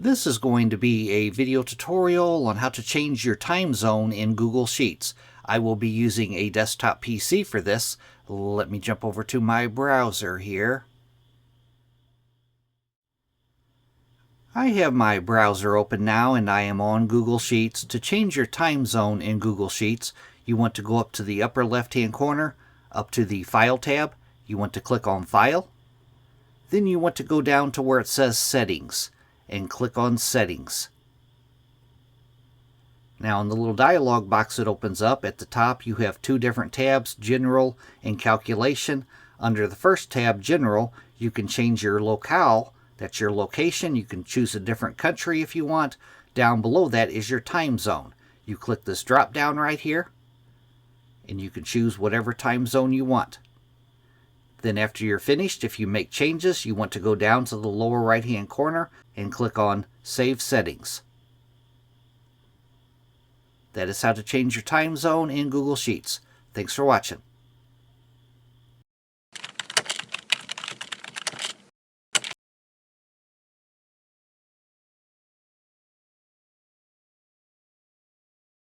This is going to be a video tutorial on how to change your time zone in Google Sheets. I will be using a desktop PC for this. Let me jump over to my browser here. I have my browser open now and I am on Google Sheets. To change your time zone in Google Sheets, you want to go up to the upper left-hand corner, up to the File tab. You want to click on File. Then you want to go down to where it says Settings and click on Settings. Now in the little dialog box that opens up at the top, you have two different tabs, General and Calculation. Under the first tab, General, you can change your locale. That's your location. You can choose a different country if you want. Down below that is your time zone. You click this drop down right here and you can choose whatever time zone you want. Then after you're finished, if you make changes, you want to go down to the lower right hand corner and click on Save Settings. That is how to change your time zone in Google Sheets. Thanks for watching.